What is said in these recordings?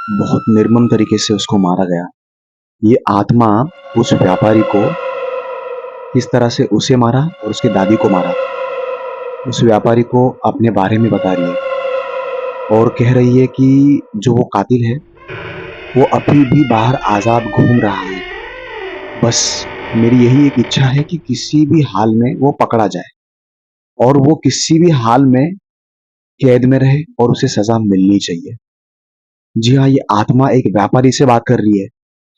बहुत निर्मम तरीके से उसको मारा गया। ये आत्मा उस व्यापारी को किस तरह से उसे मारा और उसके दादी को मारा, उस व्यापारी को अपने बारे में बता रही है और कह रही है कि जो वो कातिल है, वो अभी भी बाहर आज़ाद घूम रहा है। बस मेरी यही एक इच्छा है कि किसी भी हाल में वो पकड़ा जाए और वो किसी भी हाल में कैद में रहे और उसे सज़ा मिलनी चाहिए। जी हाँ, ये आत्मा एक व्यापारी से बात कर रही है।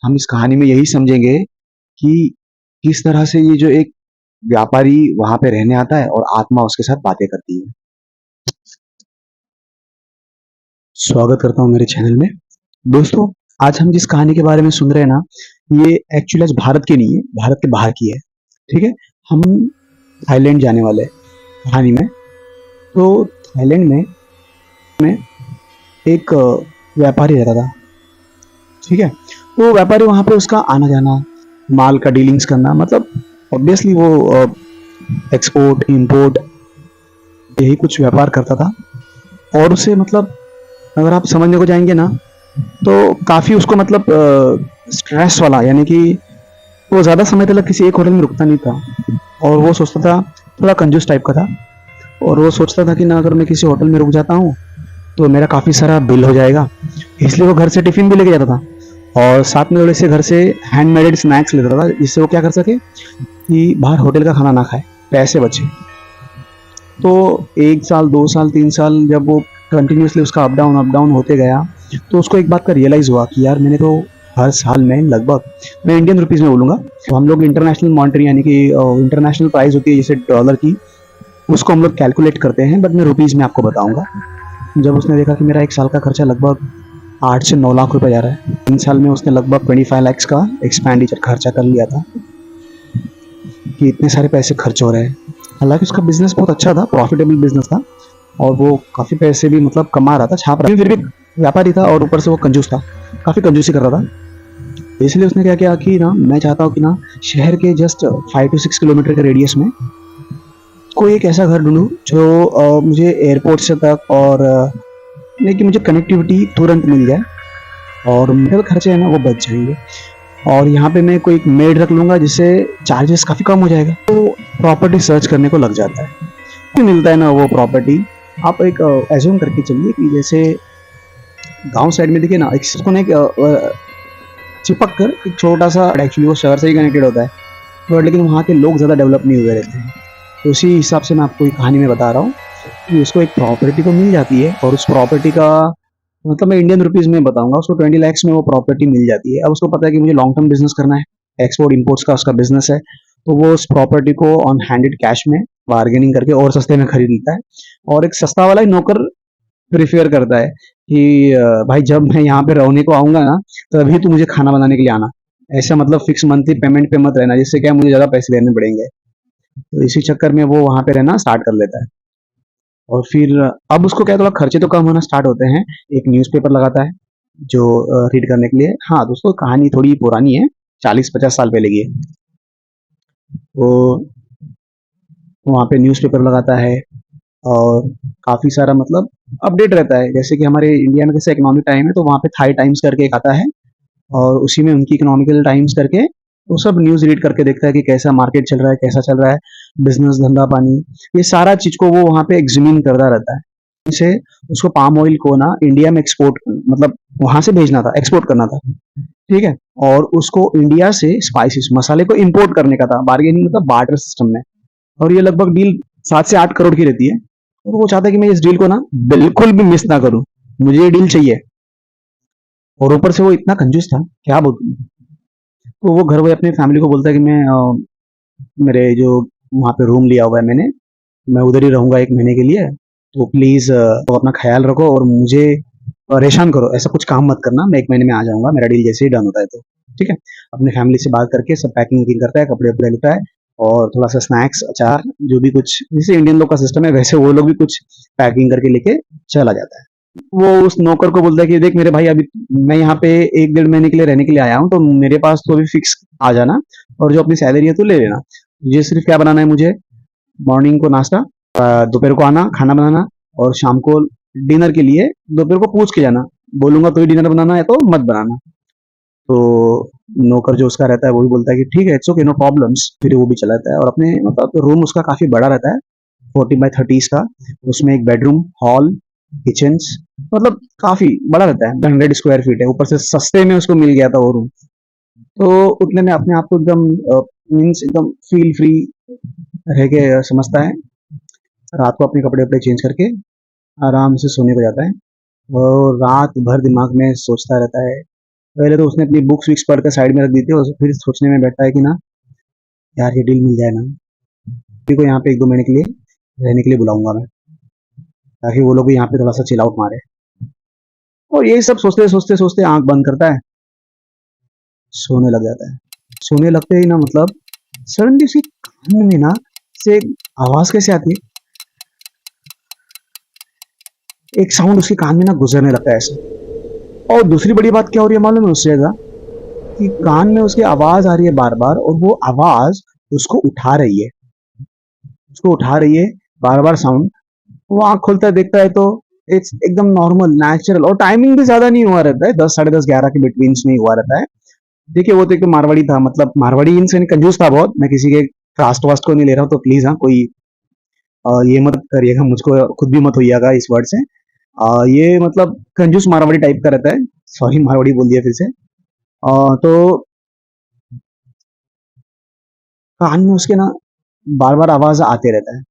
हम इस कहानी में यही समझेंगे कि किस तरह से ये जो एक व्यापारी वहाँ पे रहने आता है और आत्मा उसके साथ बातें करती है। स्वागत करता हूँ मेरे चैनल में। दोस्तों, आज हम जिस कहानी के बारे में सुन रहे हैं ना, ये एक्चुअली आज भारत की नहीं है, भारत के बाहर की है। ठीक है? हम थाईलैंड जाने वाले हैं कहानी में। तो थाईलैंड में एक व्यापारी रहता था। ठीक है? तो व्यापारी वहाँ पे उसका आना जाना, माल का डीलिंग्स करना, मतलब ऑब्वियसली वो एक्सपोर्ट इम्पोर्ट यही कुछ व्यापार करता था। और उसे मतलब अगर आप समझने को जाएंगे ना, तो काफ़ी उसको मतलब स्ट्रेस वाला, यानी कि वो ज़्यादा समय तक किसी एक होटल में रुकता नहीं था। और वो सोचता था, थोड़ा कंजूस टाइप का था, और वो सोचता था कि ना अगर मैं किसी होटल में रुक जाता हूँ तो मेरा काफ़ी सारा बिल हो जाएगा। इसलिए वो घर से टिफ़िन भी लेके जाता था और साथ में थोड़े से घर से हैंडमेड स्नैक्स लेता था, जिससे वो क्या कर सके कि बाहर होटल का खाना ना खाए, पैसे बचे। तो 1 साल 2 साल 3 साल जब वो कंटिन्यूसली उसका अप डाउन होते गया, तो उसको एक बात का रियलाइज़ हुआ कि यार मैंने तो हर साल में लगभग, मैं इंडियन रुपीज़ में बोलूँगा, तो हम लोग इंटरनेशनल मॉनेटरी यानी कि इंटरनेशनल प्राइस होती है जैसे डॉलर की, उसको हम लोग कैलकुलेट करते हैं, बट मैं रुपीज़ में आपको बताऊँगा। जब उसने देखा कि मेरा 1 साल का खर्चा लगभग 8 से 9 लाख रुपए जा रहा है, 3 साल में उसने लगभग 25 लैक्स का एक्सपेंडिचर खर्चा कर लिया था कि इतने सारे पैसे खर्च हो रहे हैं। हालाँकि उसका बिज़नेस बहुत अच्छा था, प्रॉफिटेबल बिज़नेस था और वो काफ़ी पैसे भी मतलब कमा रहा था, छाप रहा था, फिर भी व्यापारी था और ऊपर से वो कंजूस था, काफ़ी कंजूसी कर रहा था। इसलिए उसने क्या किया कि ना मैं चाहता हूँ कि ना शहर के जस्ट 5 to 6 किलोमीटर के रेडियस में कोई एक ऐसा घर ढूँढूँ जो मुझे एयरपोर्ट से तक और नहीं कि मुझे कनेक्टिविटी तुरंत मिल जाए और मेरे खर्चे है ना वो बच जाएँगे। और यहाँ पे मैं कोई एक मेड रख लूँगा जिससे चार्जेस काफ़ी कम हो जाएगा। तो प्रॉपर्टी सर्च करने को लग जाता है। फिर मिलता है ना वो प्रॉपर्टी, आप एक एज्यूम करके चलिए कि जैसे गाँव साइड में देखिए ना, एक इसको ना एक चिपक कर एक छोटा-सा, एक्चुअली वो शहर से ही कनेक्टेड होता है, बट लेकिन वहाँ के लोग ज़्यादा डेवलप नहीं हुए रहते हैं। तो उसी हिसाब से मैं आपको एक कहानी में बता रहा हूँ कि उसको एक प्रॉपर्टी तो मिल जाती है और उस प्रॉपर्टी का मतलब मैं इंडियन रुपीज़ में बताऊँगा, उसको 20 लैक्स में वो प्रॉपर्टी मिल जाती है। अब उसको पता है कि मुझे लॉन्ग टर्म बिज़नेस करना है, एक्सपोर्ट इम्पोर्ट्स का उसका बिज़नेस है, तो वो उस प्रॉपर्टी को ऑन हैंडेड कैश में बार्गेनिंग करके और सस्ते में खरीद लेता है और एक सस्ता वाला ही नौकर प्रेफ़र करता है कि भाई जब मैं यहाँ पे रहने को आऊँगा ना, तभी तू मुझे खाना बनाने के लिए आना। ऐसा मतलब फिक्स मंथली पेमेंट पे मत रहना, जिससे क्या है मुझे ज़्यादा पैसे देने पड़ेंगे। तो इसी चक्कर में वो वहाँ पे रहना स्टार्ट कर लेता है। और फिर अब उसको क्या है, थोड़ा खर्चे तो कम होना स्टार्ट होते हैं। एक न्यूज़पेपर लगाता है जो रीड करने के लिए। हाँ, दोस्तों कहानी थोड़ी पुरानी है, 40-50 साल पहले की है। वो वहाँ पे न्यूज़पेपर लगाता है और काफ़ी सारा मतलब अपडेट रहता है। जैसे कि हमारे इंडिया में जैसे इकोनॉमिक टाइम है, तो वहाँ पे थाई टाइम्स करके एक आता है और उसी में उनकी इकोनॉमिकल टाइम्स करके वो सब न्यूज़ रीड करके देखता है कि कैसा मार्केट चल रहा है, कैसा चल रहा है, बिज़नेस धंधा-पानी, ये सारा चीज़ को वो वहाँ पे एग्ज़ामिन करता रहता है। से उसको पाम ऑयल को ना इंडिया में एक्सपोर्ट मतलब वहाँ से भेजना था, एक्सपोर्ट करना था, ठीक है? और उसको इंडिया से स्पाइसेस, मसाले को इम्पोर्ट करने का था, बार्गेनिंग मतलब बार्टर सिस्टम में। और ये लगभग डील 7 से 8 करोड़ की रहती है और वो चाहता है कि मैं इस डील को ना बिल्कुल भी मिस ना करूँ, मुझे ये डील चाहिए। और ऊपर से वो इतना कंजूस था, क्या बोलूँ। तो वो घर में अपनी फैमिली को बोलता है कि मैं मेरे जो वहाँ पे रूम लिया हुआ है मैंने, मैं उधर ही रहूँगा 1 महीने के लिए, तो प्लीज़ तो अपना ख्याल रखो और मुझे परेशान करो, ऐसा कुछ काम मत करना, मैं 1 महीने में आ जाऊँगा, मेरा डील जैसे ही डन होता है तो, ठीक है? अपनी फैमिली से बात करके सब पैकिंग-वैकिंग करता है, कपड़े-वपड़े लेता है और थोड़ा-सा स्नैक्स, अचार, जो भी कुछ जैसे इंडियन लोग का सिस्टम है, वैसे वो लोग भी कुछ पैकिंग करके लेके चला जाता है। वो उस नौकर को बोलता है कि देख मेरे भाई, अभी मैं यहाँ पे 1 डेढ़ महीने के लिए रहने के लिए आया हूँ, तो मेरे पास तो अभी फिक्स आ जाना और जो अपनी सैलरी है तू ले लेना। मुझे सिर्फ क्या बनाना है, मुझे मॉर्निंग को नाश्ता, दोपहर को आना खाना बनाना और शाम को डिनर के लिए दोपहर को पूछ के जाना, बोलूंगा तो ही डिनर बनाना है तो मत बनाना। तो नौकर जो उसका रहता है वो भी बोलता है कि ठीक है, इट्स ओके, नो प्रॉब्लम्स। फिर वो भी चला जाता है और अपने मतलब रूम उसका काफी बड़ा रहता है, 40 बाय 30 का। उसमें एक बेडरूम, हॉल, किचन, मतलब काफी बड़ा रहता है, 100 स्क्वायर फीट है। ऊपर से सस्ते में उसको मिल गया था वो रूम। तो उतने में अपने आप को एकदम मीन्स एकदम फील फ्री रह के समझता है। रात को अपने कपड़े वपड़े चेंज करके आराम से सोने को जाता है और रात भर दिमाग में सोचता रहता है। पहले तो उसने अपनी बुक्स विक्स पढ़ कर साइड में रख दी थी और फिर सोचने में बैठा है कि ना यार ये डील मिल जाए ना, किसी को यहाँ पे 1-2 महीने के लिए रहने के लिए बुलाऊंगा मैं, ताकि वो लोग भी यहाँ पे थोड़ा सा चिल आउट मारे। और यही सब सोचते सोचते सोचते आंख बंद करता है, सोने लग जाता है। सोने लगते ही ना मतलब सडनली उसकी कान में ना से एक आवाज कैसे आती है, एक साउंड उसके कान में ना गुजरने लगता है ऐसे। और दूसरी बड़ी बात क्या हो रही है मालूम है उससे ज्यादा, कि कान में उसकी आवाज आ रही है बार बार और वो आवाज उसको उठा रही है, उसको उठा रही है बार बार साउंड। वो आंख खोलता है, देखता है तो इट्स एकदम नॉर्मल नेचुरल, और टाइमिंग भी ज्यादा नहीं हुआ रहता है, 10, 10:30, 11 के बिटवीन में ही हुआ रहता है। देखिए वो तो एक मारवाड़ी था, मतलब मारवाड़ी इनसे कंजूस था बहुत। मैं किसी के कास्ट वास्ट को नहीं ले रहा हूँ, तो प्लीज हाँ कोई ये मत करिएगा, मुझको खुद भी मत होइएगा इस वर्ड से। ये मतलब कंजूस मारवाड़ी टाइप का रहता है। सॉरी मारवाड़ी बोल दिया फिर से। तो कान में उसके ना बार बार आवाज आते रहता है।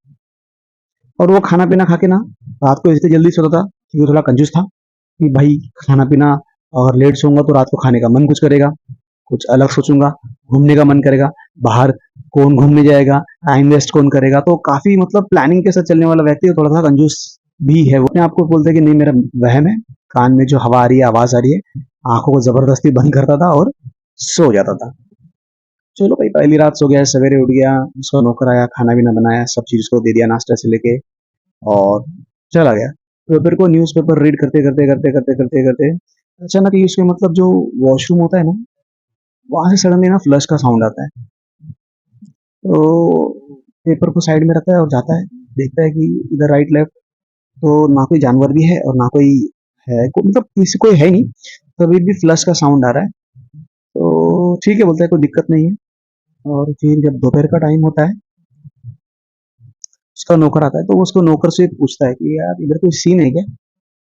और वो खाना पीना खा के ना रात को इतनी जल्दी सोता था क्योंकि वो थोड़ा कंजूस था, कि भाई खाना पीना अगर लेट सोऊंगा तो रात को खाने का मन कुछ करेगा, कुछ अलग सोचूंगा, घूमने का मन करेगा, बाहर कौन घूमने जाएगा, टाइम वेस्ट कौन करेगा। तो काफी मतलब प्लानिंग के साथ चलने वाला व्यक्ति है, थोड़ा सा कंजूस भी है। वो अपने आपको बोलते हैं कि नहीं मेरा वहम है, कान में जो हवा आ रही है, आवाज आ रही है, आंखों को जबरदस्ती बंद करता था और सो जाता था। चलो भाई पहली रात सो गया, सवेरे उठ गया, उसका नौकर आया, खाना पीना बनाया, सब चीज उसको दे दिया, नाश्ता से लेके, और चला गया। पेपर को न्यूज़पेपर रीड करते करते करते करते करते करते अचानक ही उसके मतलब जो वॉशरूम होता है ना, वहां से सडनली ना फ्लश का साउंड आता है। तो पेपर को साइड में रखता है और जाता है, देखता है कि इधर राइट लेफ्ट तो ना कोई जानवर भी है और ना कोई है मतलब किसी कोई है नहीं, तभी भी फ्लश का साउंड आ रहा है। तो ठीक है बोलता है, कोई दिक्कत नहीं है। और फिर जब दोपहर का टाइम होता है, उसका नौकर आता है, तो वो उसको नौकर से पूछता है कि यार इधर कोई सीन है क्या,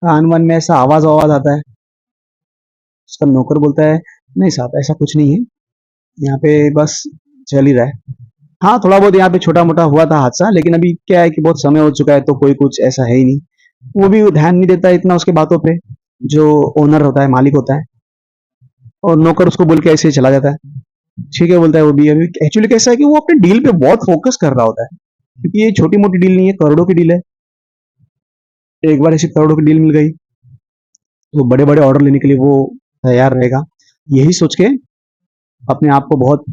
कान वान में ऐसा आवाज आवाज आता है। उसका नौकर बोलता है नहीं साहब ऐसा कुछ नहीं है, यहाँ पे बस चल ही रहा है। हाँ थोड़ा बहुत यहाँ पे छोटा मोटा हुआ था हादसा, लेकिन अभी क्या है कि बहुत समय हो चुका है तो कोई कुछ ऐसा है ही नहीं। वो भी ध्यान नहीं देता इतना उसके बातों पे, जो ओनर होता है, मालिक होता है। और नौकर उसको बोल के ऐसे ही चला जाता है। ठीक है बोलता है वो भी। अभी एक्चुअली कैसा है कि वो अपने डील पे बहुत फोकस कर रहा होता है, क्योंकि ये छोटी मोटी डील नहीं है, करोड़ों की डील है। एक बार ऐसी करोड़ों की डील मिल गई तो बड़े बड़े ऑर्डर लेने के लिए वो तैयार रहेगा। यही सोच के अपने आप को बहुत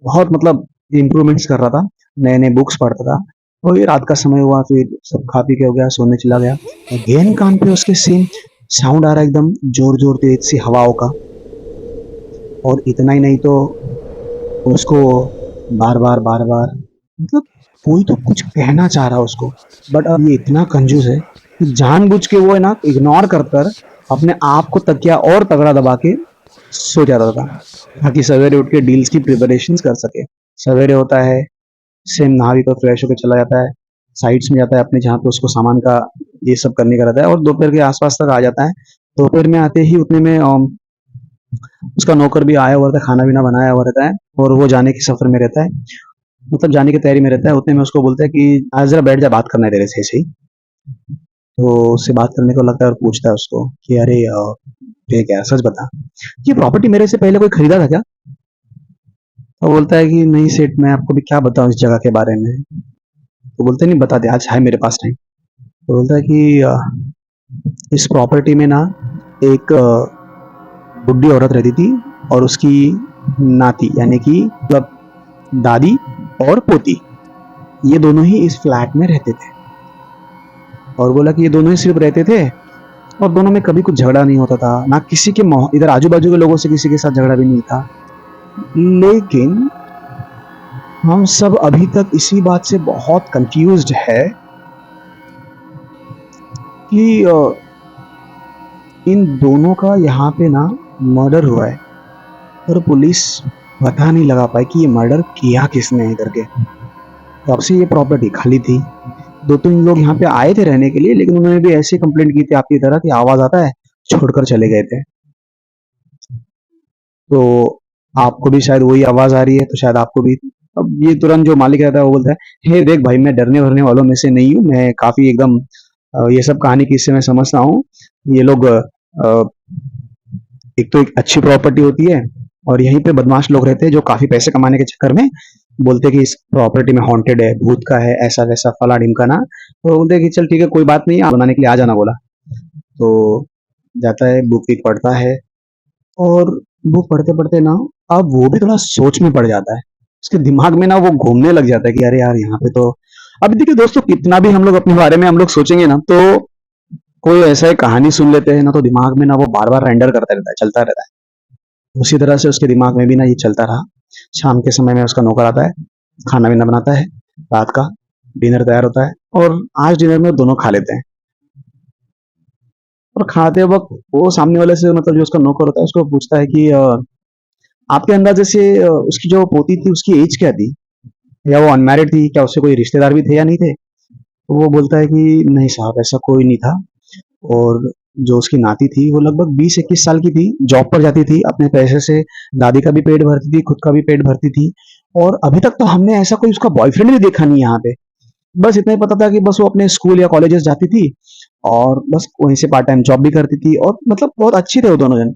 बहुत मतलब इम्प्रूवमेंट्स कर रहा था, नए नए बुक्स पढ़ता था। और ये रात का समय हुआ, फिर सब खा पी के हो गया, सोने चला गया। अगेन कान पे उसके सेम साउंड आ रहा है, एकदम जोर जोर तेज सी हवाओं का। और इतना ही नहीं तो उसको बार बार बार बार मतलब कोई तो कुछ कहना चाह रहा है उसको, बट अब ये इतना कंजूस है कि जानबूझ के वो है ना इग्नोर कर कर अपने आप को तकिया और तगड़ा दबा के सो जाता था, ताकि सवेरे उठ के डील्स की प्रिपरेशन कर सके। सवेरे होता है, सेम नहा भी कर फ्रेश होकर चला जाता है, साइट्स में जाता है अपने जहाँ पे उसको सामान का ये सब करने का रहता है, और दोपहर के आसपास तक आ जाता है। दोपहर में आते ही उतने में उसका नौकर भी आया हुआ रहता है, खाना पीना बनाया हुआ रहता है, और वो जाने के सफर में रहता है, मतलब जाने की तैयारी में रहता है। उतने में उसको बोलता है कि आज जरा बैठ जा, बात करना है तेरे से ऐसे ही। तो उससे बात करने को लगता है और पूछता है उसको कि अरे ये क्या सच बता, ये प्रॉपर्टी मेरे से पहले कोई खरीदा था क्या? तो बोलता है कि नहीं सेठ, मैं आपको भी क्या बताऊं इस जगह के बारे में। तो बोलते नहीं बता दे, आज है मेरे पास टाइम। तो बोलता है कि इस प्रॉपर्टी में ना एक बुढ़ी औरत रहती थी और उसकी नाती, यानी कि मतलब दादी और पोती, ये दोनों ही इस फ्लैट में रहते थे। और बोला कि ये दोनों ही सिर्फ रहते थे और दोनों में कभी कुछ झगड़ा नहीं होता था, ना किसी के इधर आजू बाजू के लोगों से किसी के साथ झगड़ा भी नहीं था। लेकिन हम सब अभी तक इसी बात से बहुत कंफ्यूज्ड है कि इन दोनों का यहाँ पे ना मर्डर हुआ है, और पुलिस पता नहीं लगा पाई कि ये मर्डर किया किसने है करके। तब से ये प्रॉपर्टी खाली थी। दो तीन लोग यहाँ पे आए थे रहने के लिए, लेकिन उन्होंने भी ऐसी कंप्लेंट की थी आपकी तरह कि आवाज आता है, छोड़कर चले गए थे। तो आपको भी शायद वही आवाज आ रही है, तो शायद आपको भी। अब ये तुरंत जो मालिक रहता है वो बोलता है, हे देख भाई, मैं डरने भरने वालों में से नहीं हूँ, मैं काफी एकदम ये सब कहानी किससे मैं समझता हूँ। ये लोग एक तो एक अच्छी प्रॉपर्टी होती है, और यहीं पे बदमाश लोग रहते हैं जो काफी पैसे कमाने के चक्कर में बोलते हैं कि इस प्रॉपर्टी में हॉन्टेड है, भूत का है, ऐसा वैसा फला ढिमकाना। तो बोलते हैं कि चल ठीक है, कोई बात नहीं, आप बनाने के लिए आ जाना बोला। तो जाता है, बुक विक पढ़ता है, और बुक पढ़ते पढ़ते ना अब वो भी थोड़ा सोच में पड़ जाता है। उसके दिमाग में ना वो घूमने लग जाता है कि अरे यार, यहाँ पे तो अब देखिए दोस्तों, कितना भी हम लोग अपने बारे में हम लोग सोचेंगे ना, तो कोई ऐसा एक कहानी सुन लेते हैं ना, तो दिमाग में ना वो बार बार रेंडर करता रहता है, चलता रहता है। उसी तरह से उसके दिमाग में भी ना ये चलता रहा। शाम के समय में उसका नौकर आता है, खाना वाना बनाता है, रात का डिनर तैयार होता है, और आज डिनर में दोनों खा लेते हैं। और खाते वक्त वो सामने वाले से, मतलब जो उसका नौकर होता है, उसको पूछता है कि आपके अंदाजे से उसकी जो पोती थी उसकी एज क्या थी, या वो अनमैरिड थी, क्या उससे कोई रिश्तेदार भी थे या नहीं थे। तो वो बोलता है कि नहीं साहब, ऐसा कोई नहीं था। और जो उसकी नाती थी वो लगभग 20-21 साल की थी, जॉब पर जाती थी, अपने पैसे से दादी का भी पेट भरती थी, खुद का भी पेट भरती थी। और अभी तक तो हमने ऐसा कोई उसका बॉयफ्रेंड भी देखा नहीं यहाँ पे। बस इतना ही पता था कि बस वो अपने स्कूल या कॉलेजेस जाती थी, और बस वहीं से पार्ट टाइम जॉब भी करती थी, और मतलब बहुत अच्छी थे वो दोनों जन।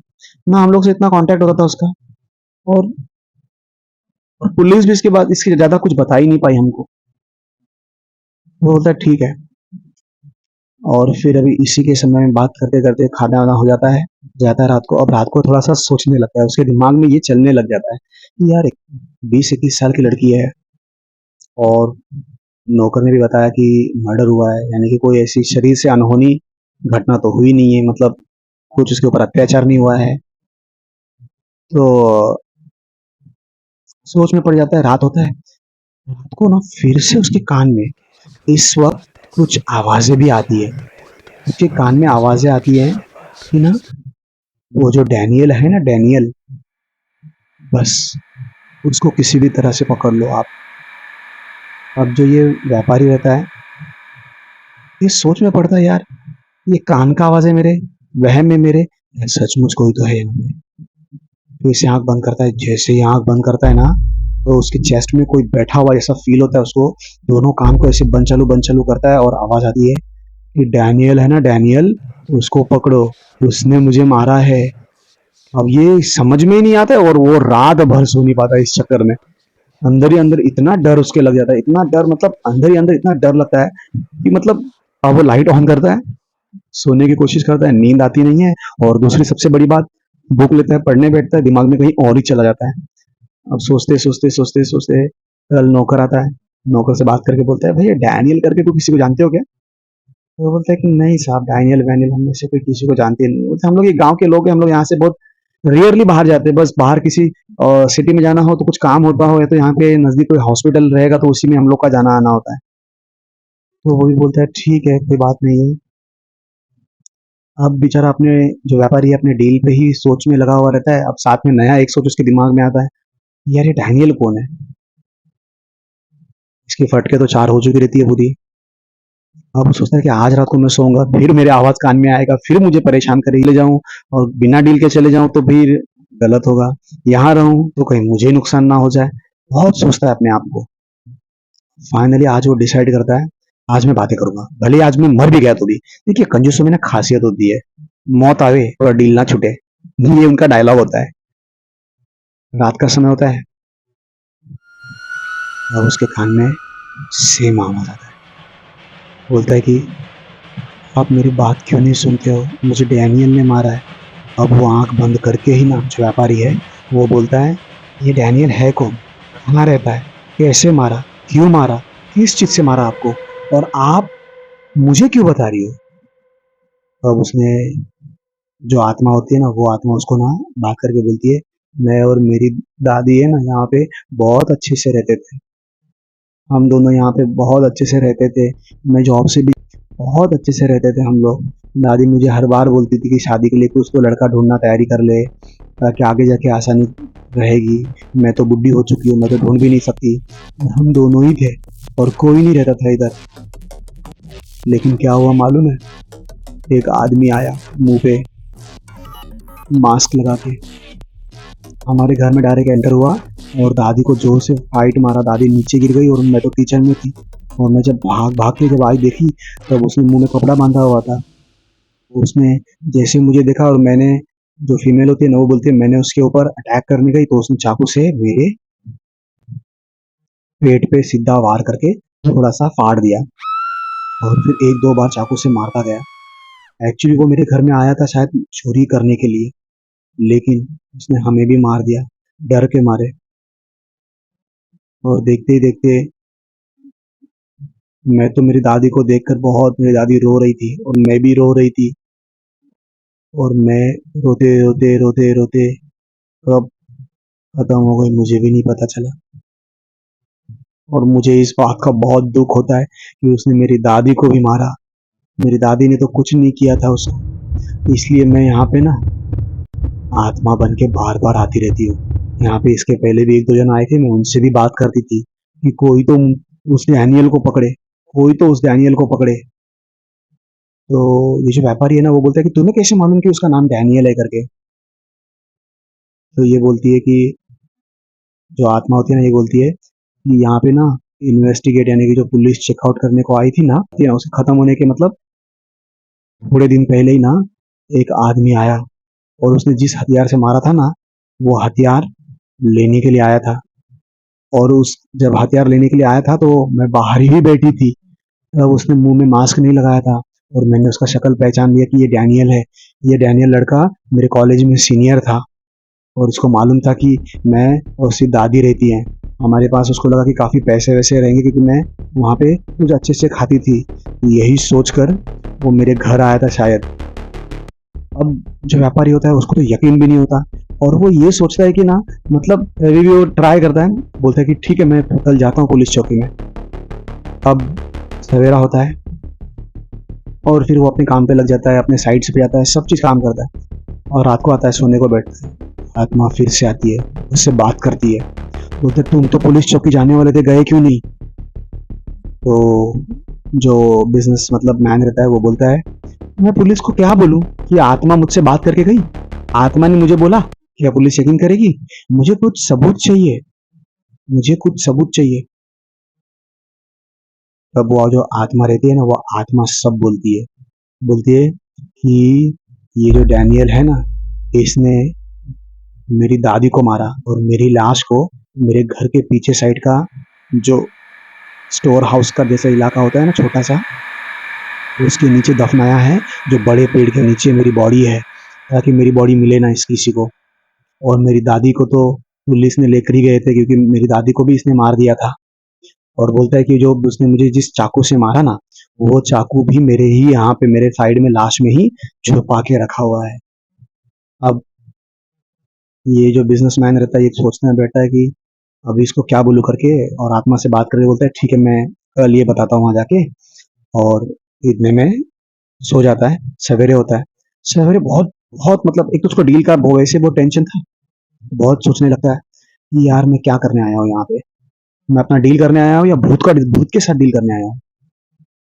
ना हम लोग से इतना कांटेक्ट होता था उसका। और, और पुलिस भी इसके बाद इसके ज्यादा कुछ बता ही नहीं पाई हमको। वो बोलता है ठीक है। और फिर अभी इसी के समय में बात करते करते खाना वाना हो जाता है रात को। अब रात को थोड़ा सा सोचने लगता है, उसके दिमाग में ये चलने लग जाता है कि यार, 20-21 साल की लड़की है, और नौकर ने भी बताया कि मर्डर हुआ है, यानी कि कोई ऐसी शरीर से अनहोनी घटना तो हुई नहीं है, मतलब कुछ उसके ऊपर अत्याचार नहीं हुआ है। तो सोच में पड़ जाता है, रात होता है। रात को ना फिर से उसके कान में इस वक्त कुछ आवाजें भी आती है। उसके कान में आवाजें आती है कि ना, वो जो डैनियल है ना, डैनियल, बस उसको किसी भी तरह से पकड़ लो आप। अब जो ये व्यापारी रहता है, ये सोच में पड़ता है, यार ये कान का आवाज है मेरे, वहम में मेरे, या सचमुच कोई तो है यहाँ पे। तो इसे आंख बंद करता है, जैसे ही आंख बंद करता है ना, तो उसके चेस्ट में कोई बैठा हुआ जैसा फील होता है उसको। दोनों कान को ऐसे बंद चालू करता है, और आवाज आती है कि डैनियल है ना, डैनियल, उसको पकड़ो, उसने मुझे मारा है। अब ये समझ में ही नहीं आता है, और वो रात भर सो नहीं पाता इस चक्कर में। अंदर ही अंदर इतना डर उसके लग जाता है, इतना डर, मतलब अंदर ही अंदर इतना डर लगता है कि मतलब, अब वो लाइट ऑन करता है, सोने की कोशिश करता है, नींद आती नहीं है। और दूसरी सबसे बड़ी बात, बुक लेता है, पढ़ने बैठता है, दिमाग में कहीं और ही चला जाता है। अब सोचते कल नौकर आता है। नौकर से बात करके बोलता है, भैया डैनियल करके कोई किसी को जानते हो क्या। तो वो बोलता है कि नहीं साहब, डैनियल वैनियल हम में से कोई किसी को जानते नहीं। बोलते हम लोग ये गांव के लोग हैं, हम लोग यहाँ से बहुत रेयरली बाहर जाते हैं, बस बाहर किसी सिटी में जाना हो तो कुछ काम होता हो, या तो यहाँ पे नजदीक कोई हॉस्पिटल रहेगा तो उसी में हम लोग का जाना आना होता है। तो वो भी बोलता है ठीक है, कोई बात नहीं है। अब बेचारा अपने, जो व्यापारी है, अपने डील पे ही सोच में लगा हुआ रहता है। अब साथ में नया एक सोच उसके दिमाग में आता है, यार ये डैनियल कौन है। इसकी फटके तो चार हो चुकी रहती है पूरी। अब वो सोचता है कि आज रात को मैं सोऊंगा, फिर मेरे आवाज कान में आएगा, फिर मुझे परेशान करे, ले जाऊं और बिना डील के चले जाऊं तो फिर गलत होगा। यहाँ रहूं तो कहीं मुझे नुकसान ना हो जाए। बहुत सोचता है अपने आप को। फाइनली आज वो डिसाइड करता है, आज मैं बातें करूंगा, भले ही आज मैं मर भी गया तो भी। देखिए कंजूसों में ना खासियत होती है, मौत आवे और डील ना छूटे, ये उनका डायलॉग होता है। रात का समय होता है, और उसके कान में सेम आवाज आता है। बोलता है कि आप मेरी बात क्यों नहीं सुनते हो, मुझे डैनियल ने मारा है। अब वो आंख बंद करके ही ना, जो व्यापारी है, वो बोलता है, ये डैनियल है कौन, कहाँ रहता है, कैसे मारा, क्यों मारा, किस चीज से मारा आपको, और आप मुझे क्यों बता रही हो। अब उसने, जो आत्मा होती है ना, वो आत्मा उसको ना बात करके बोलती है, मैं और मेरी दादी है ना यहाँ पे बहुत अच्छे से रहते थे, हम दोनों यहाँ पे बहुत अच्छे से रहते थे। मैं जॉब से भी बहुत अच्छे से रहते थे हम लोग। दादी मुझे हर बार बोलती थी कि शादी के लिए कुछ तो लड़का ढूंढना तैयारी कर ले, ताकि आगे जाके आसानी रहेगी। मैं तो बुढ़ी हो चुकी हूँ, मैं तो ढूंढ भी नहीं सकती। और हम दोनों ही थे और कोई नहीं रहता था इधर। लेकिन क्या हुआ मालूम है? एक आदमी आया मुंह पे मास्क लगा के, हमारे घर में डायरेक्ट एंटर हुआ और दादी को जोर से फाइट मारा। दादी नीचे गिर गई और मैं तो किचन में थी। और मैं जब भाग भाग के जब आई देखी, तब उसने मुंह में कपड़ा बांधा हुआ था। उसने जैसे मुझे देखा, और मैंने, जो फीमेल होती है ना वो बोलती है, मैंने उसके ऊपर अटैक करने गई तो उसने चाकू से मेरे पेट पे सीधा वार करके थोड़ा सा फाड़ दिया। और फिर एक दो बार चाकू से मारता गया। एक्चुअली वो मेरे घर में आया था शायद चोरी करने के लिए, लेकिन उसने हमें भी मार दिया डर के मारे। और देखते ही देखते मैं तो मेरी दादी को देखकर, बहुत मेरी दादी रो रही थी और मैं भी रो रही थी। और मैं रोते रोते रोते रोते कब खत्म हो गई मुझे भी नहीं पता चला। और मुझे इस बात का बहुत दुख होता है कि उसने मेरी दादी को भी मारा। मेरी दादी ने तो कुछ नहीं किया था उसको। इसलिए मैं यहाँ पे ना आत्मा बन के बार बार आती रहती हूँ। यहाँ पे इसके पहले भी एक दो जन आए थे, मैं उनसे भी बात करती थी कि कोई तो उस डैनियल को पकड़े, कोई तो उस डैनियल को पकड़े। तो ये जो व्यापारी है ना वो बोलता है कि तुम्हें कैसे मालूम कि उसका नाम डैनियल है करके। तो ये बोलती है कि, जो आत्मा होती है ना, ये बोलती है कि यहाँ पे ना इन्वेस्टिगेट, यानी कि जो पुलिस चेकआउट करने को आई थी ना, उसे खत्म होने के मतलब थोड़े दिन पहले ही ना एक आदमी आया और उसने जिस हथियार से मारा था ना, वो हथियार लेने के लिए आया था। और उस जब हथियार लेने के लिए आया था तो मैं बाहर ही बैठी थी। तब उसने मुंह में मास्क नहीं लगाया था और मैंने उसका शक्ल पहचान लिया कि ये डैनियल है। ये डैनियल लड़का मेरे कॉलेज में सीनियर था और उसको मालूम था कि मैं और उसकी दादी रहती हैं हमारे पास। उसको लगा कि काफ़ी पैसे वैसे रहेंगे क्योंकि मैं वहाँ पे कुछ अच्छे से खाती थी। यही सोचकर वो मेरे घर आया था शायद। अब जो व्यापारी होता है उसको तो यकीन भी नहीं होता, और वो ये सोचता है कि ना, मतलब अभी भी वो ट्राई करता है, बोलता है कि ठीक है मैं कल जाता हूँ पुलिस चौकी में। अब सवेरा होता है और फिर वो अपने काम पे लग जाता है, अपने साइट्स पे जाता है, सब चीज़ काम करता है। और रात को आता है, सोने को बैठता है। आत्मा फिर से आती है, उससे बात करती है। बोलते तुम तो पुलिस चौकी जाने वाले थे, गए क्यों नहीं? तो जो बिजनेस मतलब मैन रहता है वो बोलता है, मैं पुलिस को क्या बोलूं कि आत्मा मुझसे बात करके गई। आत्मा ने मुझे बोला क्या पुलिस यकीन करेगी? मुझे कुछ सबूत चाहिए, मुझे कुछ सबूत चाहिए। तब वो जो आत्मा रहती है ना, वो आत्मा सब बोलती है। बोलती है कि ये जो डैनियल है ना, इसने मेरी दादी को मारा और मेरी लाश को मेरे घर के पीछे साइड का, जो स्टोर हाउस का जैसा इलाका होता है ना छोटा सा, उसके नीचे दफनाया है। जो बड़े पेड़ के नीचे मेरी बॉडी है, ताकि मेरी बॉडी मिले ना इस किसी को। और मेरी दादी को तो पुलिस ने लेकर ही गए थे क्योंकि मेरी दादी को भी इसने मार दिया था। और बोलता है कि जो उसने मुझे जिस चाकू से मारा ना, वो चाकू भी मेरे ही यहाँ पे मेरे साइड में लाश में ही छुपा के रखा हुआ है। अब ये जो बिजनेसमैन रहता है ये सोचने में बैठा है कि अभी इसको क्या बोलूं करके, और आत्मा से बात करके बोलता है ठीक है मैं कल ये बताता हूँ वहां जाके। और इतने में सो जाता है। सवेरे होता है। सवेरे बहुत बहुत मतलब एक तो उसको डील का वो वैसे बहुत टेंशन था। बहुत सोचने लगता है कि यार मैं क्या करने आया हूँ यहाँ पे, मैं अपना डील करने आया हूँ या भूत के साथ डील करने आया हूँ।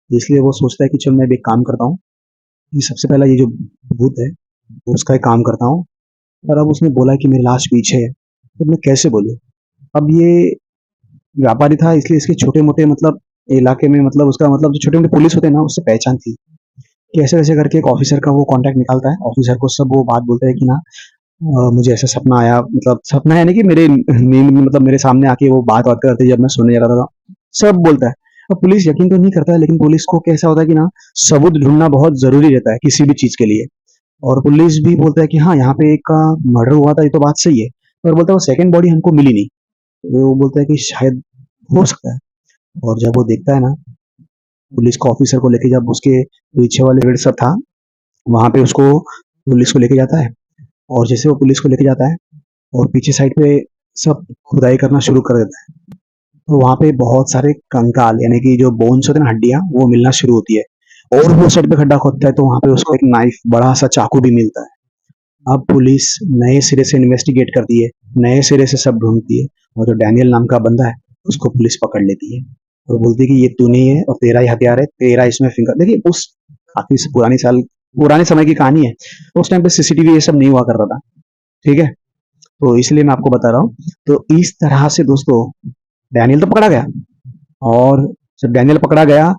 इसलिए वो सोचता है कि चल मैं भी एक काम करता हूँ कि सबसे पहला ये जो भूत है उसका एक काम करता हूँ। और अब उसने बोला कि मेरी लाश पीछे है, तो मैं कैसे बोलूँ? अब ये व्यापारी था इसलिए इसके छोटे मोटे मतलब इलाके में, मतलब उसका मतलब जो छोटे मोटे पुलिस होते हैं ना उससे पहचान थी। कि ऐसे वैसे करके एक ऑफिसर का वो कांटेक्ट निकालता है। ऑफिसर को सब वो बात बोलता है कि ना, मुझे ऐसा सपना आया, मतलब सपना है नहीं कि मेरे नींद में, मतलब मेरे सामने आके वो बात बात करते जब मैं सोने जा रहा था। सब बोलता है। अब पुलिस यकीन तो नहीं करता है, लेकिन पुलिस को कैसा होता है कि ना, सबूत ढूंढना बहुत जरूरी रहता है किसी भी चीज के लिए। और पुलिस भी बोलता है कि हाँ यहाँ पे एक का मर्डर हुआ था, ये तो बात सही है। और बोलता है वो सेकंड बॉडी हमको मिली नहीं। तो वो बोलता है कि शायद हो सकता है। और जब वो देखता है ना, पुलिस को ऑफिसर को लेके जब उसके पीछे वाले पेड़ सब था, वहां पे उसको पुलिस को लेके जाता है। और जैसे वो पुलिस को लेके जाता है और पीछे साइड पे सब खुदाई करना शुरू कर देता है, तो वहां पे बहुत सारे कंकाल, यानी कि जो बोन्स होते हैं ना, हड्डियां, वो मिलना शुरू होती है। और वो साइड पे खड्डा खोदता है तो वहां पे उसको एक नाइफ, बड़ा सा चाकू भी मिलता है। अब पुलिस नए सिरे से इन्वेस्टिगेट करती है, नए सिरे से सब ढूंढती है, और जो डैनियल नाम का बंदा है उसको पुलिस पकड़ लेती है और बोलती है कि ये तूने ही है और तेरा ही हथियार है, तेरा इसमें फिंगर। देखिए उस काफी पुराने समय की कहानी है, तो उस टाइम पे सीसीटीवी ये सब नहीं हुआ करता था। ठीक है, तो इसलिए मैं आपको बता रहा हूँ। तो इस तरह से दोस्तों डैनियल तो पकड़ा गया, और जब डैनियल पकड़ा गया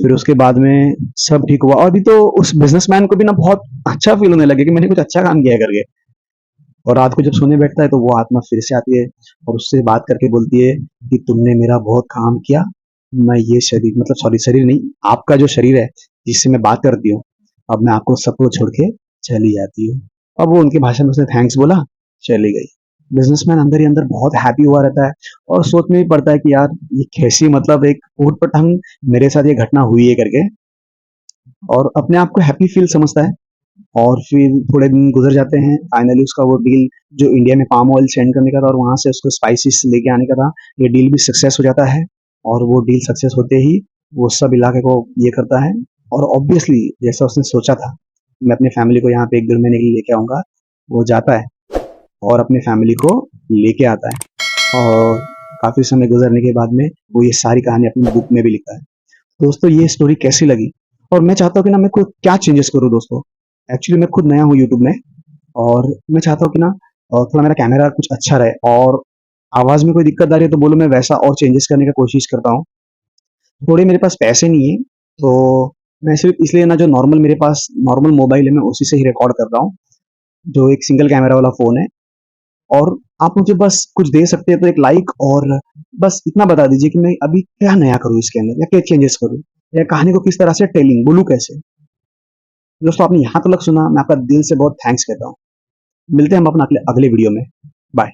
फिर उसके बाद में सब ठीक हुआ, और अभी तो उस बिजनेसमैन को भी ना बहुत अच्छा फील होने लगे कि मैंने कुछ अच्छा काम किया है करके। और रात को जब सोने बैठता है तो वो आत्मा फिर से आती है और उससे बात करके बोलती है कि तुमने मेरा बहुत काम किया, मैं ये शरीर, मतलब सॉरी शरीर नहीं, आपका जो शरीर है जिससे मैं बात करती हूँ, अब मैं आपको सबको छोड़ के चली जाती हूँ। अब वो उनकी भाषा में उसने थैंक्स बोला, चली गई। बिजनेसमैन अंदर ही अंदर बहुत हैप्पी हुआ रहता है और सोच में भी पड़ता है कि यार ये कैसी, मतलब एक ऊट पटांग मेरे साथ ये घटना हुई है करके, और अपने आप को हैप्पी फील समझता है। और फिर थोड़े दिन गुजर जाते हैं, फाइनली उसका वो डील जो इंडिया में पाम ऑयल सेंड करने का था और वहां से उसको स्पाइसेस लेके आने का था, ये डील भी सक्सेस हो जाता है। और वो डील सक्सेस होते ही वो सब इलाके को ये करता है, और ऑब्वियसली जैसा उसने सोचा था, मैं अपने फैमिली को यहाँ पे 1 2 महीने के लिए लेके आऊंगा, वो जाता है और अपने फैमिली को लेके आता है। और काफी समय गुजरने के बाद में वो ये सारी कहानी अपनी बुक में भी लिखता है। दोस्तों ये स्टोरी कैसी लगी, और मैं चाहता हूँ कि ना मैं कोई क्या चेंजेस करूँ दोस्तों। एक्चुअली मैं खुद नया हूँ यूट्यूब में, और मैं चाहता हूँ कि ना थोड़ा मेरा कैमरा कुछ अच्छा रहे, और आवाज में कोई दिक्कत आ रही है तो बोलो, मैं वैसा और चेंजेस करने का कोशिश करता हूँ। थोड़े मेरे पास पैसे नहीं है, तो मैं सिर्फ इसलिए ना, जो नॉर्मल मेरे पास नॉर्मल मोबाइल है मैं उसी से ही रिकॉर्ड कर रहा हूँ, जो एक सिंगल कैमरा वाला फोन है। और आप मुझे बस कुछ दे सकते हैं तो एक लाइक, और बस इतना बता दीजिए कि मैं अभी क्या नया करूँ इसके अंदर, या क्या चेंजेस करूँ, या कहानी को किस तरह से टेलिंग बोलूँ कैसे। दोस्तों आपने यहाँ तक सुना, मैं आपका दिल से बहुत थैंक्स कहता हूँ। मिलते हैं हम अपना अगले अगले वीडियो में। बाय।